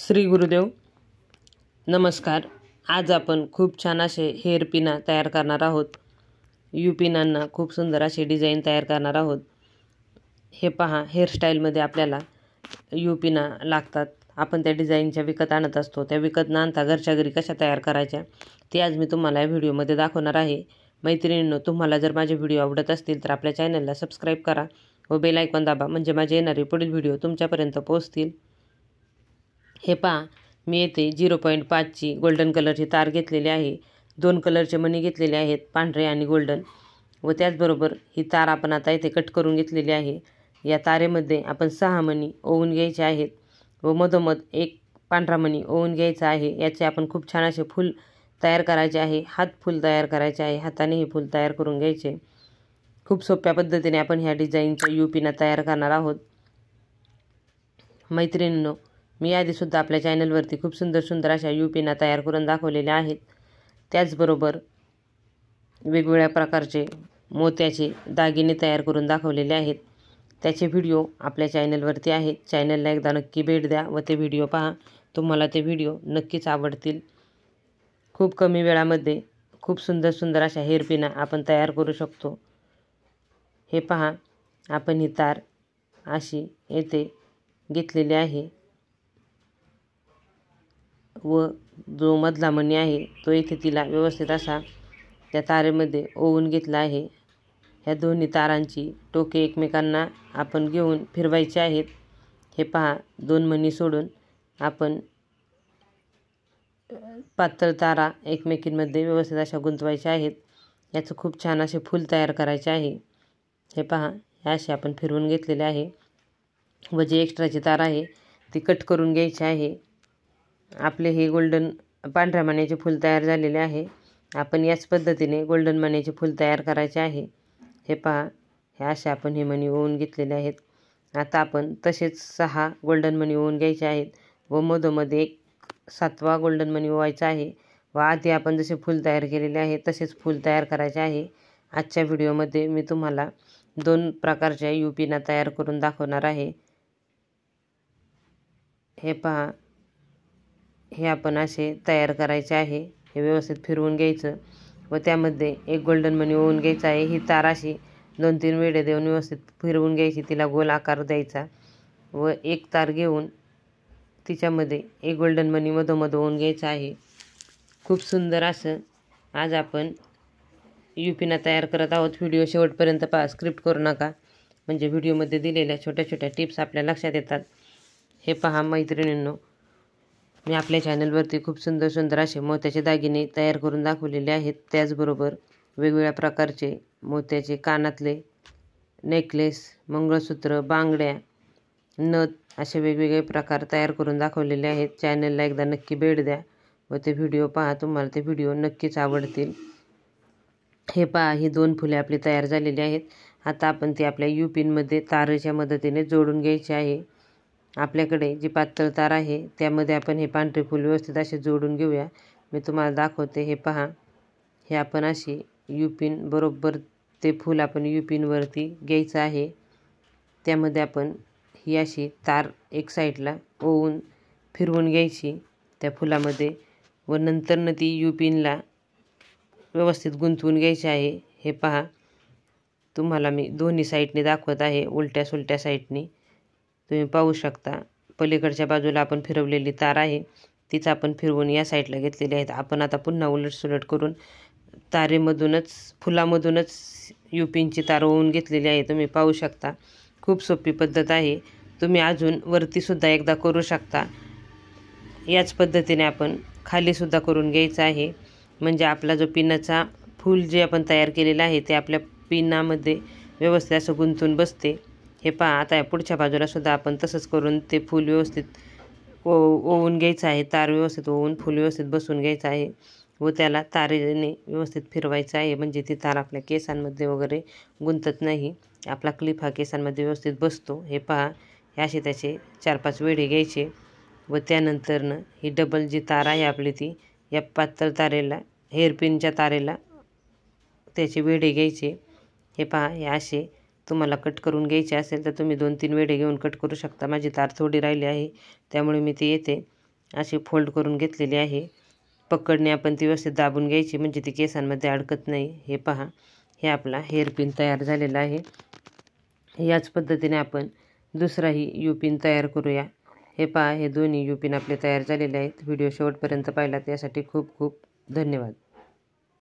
श्री गुरुदेव नमस्कार। आज आपण खूप छान असे हेअर पिना तयार करणार आहोत। यू पिनांना खूप सुंदर असे डिझाईन तयार करणार आहोत। हे पहा, हेअरस्टाईलमध्ये आपल्याला यू पिना लागतात। आपण त्या डिझाईनच्या विकत आणत असतो। त्या विकत न आणता घरच्या घरी कशा तयार करायच्या ते आज मी तुम्हाला या व्हिडिओमध्ये दाखवणार आहे। मैत्रिणींनो, तुम्हाला जर माझे व्हिडिओ आवडत असतील तर आपल्या चॅनलला सबस्क्राईब करा व बेल आयकॉन दाबा, म्हणजे माझे येणारे पुढील व्हिडिओ तुमच्यापर्यंत पोहोचतील। हे पहा, मी येथे 0.5 ची गोल्डन कलरची तार घेतलेली आहे। 2 कलरचे मणी घेतलेले आहेत, पांढरे आणि गोल्डन, व त्याचबरोबर ही तार आपण आता इथे कट करून घेतलेली आहे। या तारेमध्ये आपण 6 मणी ओवून घ्यायचे आहेत व मधोमध एक पांढरा मणी ओवून घ्यायचा आहे। याचे आपण खूप छान असे फूल तयार करायचे आहे। हात फूल तयार करायचे आहे। हाताने हे फूल तयार करून घ्यायचे। खूप सोप्या पद्धतीने आपण ह्या डिझाईनच्या यू पिना तयार करणार आहोत। मैत्रिणींनो, मी आधीसुद्धा आपल्या चॅनलवरती खूप सुंदर अशा यू पिना तयार करून दाखवलेल्या आहेत। त्याचबरोबर वेगवेगळ्या प्रकारचे मोत्याचे दागिने तयार करून दाखवलेले आहेत। त्याचे व्हिडिओ आपल्या चॅनलवरती आहेत। चॅनलला एकदा नक्की भेट द्या व ते व्हिडिओ पहा। तुम्हाला ते व्हिडिओ नक्कीच आवडतील। खूप कमी वेळामध्ये खूप सुंदर अशा हेअर पिना आपण तयार करू शकतो। हे पहा, आपण ही तार अशी येथे घेतलेली आहे व जो मधला मणी आहे तो इथे तिला व्यवस्थित असा त्या तारेमध्ये ओवून घेतला आहे। ह्या दोन्ही तारांची टोके एकमेकांना आपण घेऊन फिरवायची आहेत। हे पहा, 2 मणी सोडून आपण पातळ तारा एकमेकींमध्ये व्यवस्थित अशा गुंतवायच्या आहेत। याचं खूप छान असे फूल तयार करायचे आहे। हे पहा, हे असे आपण फिरवून घेतलेले आहे व जी एक्स्ट्राची तार आहे ती कट करून घ्यायची आहे। आपले हे गोल्डन पांढऱ्या मण्याचे फूल तयार झालेले आहे। आपण याच पद्धतीने गोल्डन मण्याचे फूल तयार करायचे आहे। हे पहा, हे असे आपण हे मणी ओवून घेतलेले आहेत। आता आपण तसेच 6 गोल्डन मणी ओवून घ्यायचे आहेत व मधोमध एक 7वा गोल्डन मणी ओवायचा आहे व आधी आपण जसे फूल तयार केलेले आहे तसेच फूल तयार करायचे आहे। आजच्या व्हिडिओमध्ये मी तुम्हाला 2 प्रकारच्या यू पिना तयार करून दाखवणार आहे। हे पहा, हे आपण असे तयार करायचे आहे। हे व्यवस्थित फिरवून घ्यायचं व त्यामध्ये एक गोल्डन मणी ओवून घ्यायचा आहे। ही तार अशी 2-3 वेढे देऊन व्यवस्थित फिरवून घ्यायची, तिला गोल आकार द्यायचा व एक तार घेऊन तिच्यामध्ये एक गोल्डन मणी मधोमध ओवून घ्यायचा आहे। खूप सुंदर असं आज आपण यू पिना तयार करत आहोत। व्हिडिओ शेवटपर्यंत पहा, स्क्रिप्ट करू नका, म्हणजे व्हिडिओमध्ये दिलेल्या छोट्या टिप्स आपल्या लक्षात येतात। हे पहा मैत्रिणींनो, मी आपल्या चॅनलवरती खूप सुंदर असे मोत्याचे दागिने तयार करून दाखवलेले आहेत। त्याचबरोबर वेगवेगळ्या प्रकारचे मोत्याचे कानातले, नेकलेस, मंगळसूत्र, बांगड्या, नथ असे वेगवेगळे प्रकार तयार करून दाखवलेले आहेत। चॅनलला एकदा नक्की भेट द्या व ते व्हिडिओ पहा, तुम्हाला ते व्हिडिओ नक्कीच आवडतील। हे पहा, ही 2 फुले आपली तयार झालेली आहेत। आता आपण ती आपल्या यू पिनमध्ये तारेच्या मदतीने जोडून घ्यायची आहे। आपल्याकडे जी पातळ तार आहे त्यामध्ये आपण हे पांढरे फूल व्यवस्थित असे जोडून घेऊया। मी तुम्हाला दाखवते। हे पहा, हे आपण अशी यू पिन बरोबर ते फूल आपण यू पिनवरती घ्यायचं आहे। त्यामध्ये आपण ही अशी तार एक साईडला ओवून फिरवून घ्यायची त्या फुलामध्ये व नंतरनं ती यू पिनला व्यवस्थित गुंतवून घ्यायची आहे। हे पहा, तुम्हाला मी दोन्ही साईडने दाखवत आहे, उलट्या सुलट्या साईडने तुम्ही पाहू शकता। पलीकडच्या बाजूला आपण फिरवलेली तार आहे तीच आपण फिरवून या साईडला घेतलेली आहे। आपण आता पुन्हा उलटसुलट करून तारेमधूनच फुलामधूनच यू पिनची तार ओवून घेतलेली आहे। तुम्ही पाहू शकता, खूप सोपी पद्धत आहे। तुम्ही अजून वरतीसुद्धा एकदा करू शकता। याच पद्धतीने आपण खालीसुद्धा करून घ्यायचं आहे, म्हणजे आपला जो पिनाचा फूल जे आपण तयार केलेलं आहे ते आपल्या पिनामध्ये व्यवस्थित असं गुंतून बसते। हे पहा, आता या पुढच्या बाजूला सुद्धा आपण तसंच करून ते फूल व्यवस्थित ओवून घ्यायचं आहे। तार व्यवस्थित ओवून फूल व्यवस्थित बसवून घ्यायचं आहे व त्याला तारेने व्यवस्थित फिरवायचं आहे, म्हणजे ती तार आपल्या केसांमध्ये वगैरे गुंतत नाही। आपला क्लिप हा केसांमध्ये व्यवस्थित बसतो। हे पहा, हे असे त्याचे 4-5 वेढे घ्यायचे व त्यानंतरनं ही डबल जी तार आहे आपली ती या पातळ तारेला, हेअरपिनच्या तारेला त्याचे वेढे घ्यायचे। हे पहा, हे असे तुम्हाला कट करून घ्यायचे असेल तर तुम्ही 2-3 वेढे घेऊन कट करू शकता। माझी तार थोडी राहिली आहे त्यामुळे मी ती येथे अशी फोल्ड करून घेतलेली आहे. पकडणे आपण ती व्यवस्थित दाबून घ्यायची म्हणजे ती केसांमध्ये अडकत नाही. हे पहा, हे आपला हेअरपिन तयार झालेला आहे. याच पद्धतीने आपण दुसराही यू-पिन तयार करूया. हे पहा, हे दोन्ही यू-पिन आपले तयार झालेले आहेत. व्हिडिओ शेवटपर्यंत पाहिला त्यासाठी खूप खूप धन्यवाद.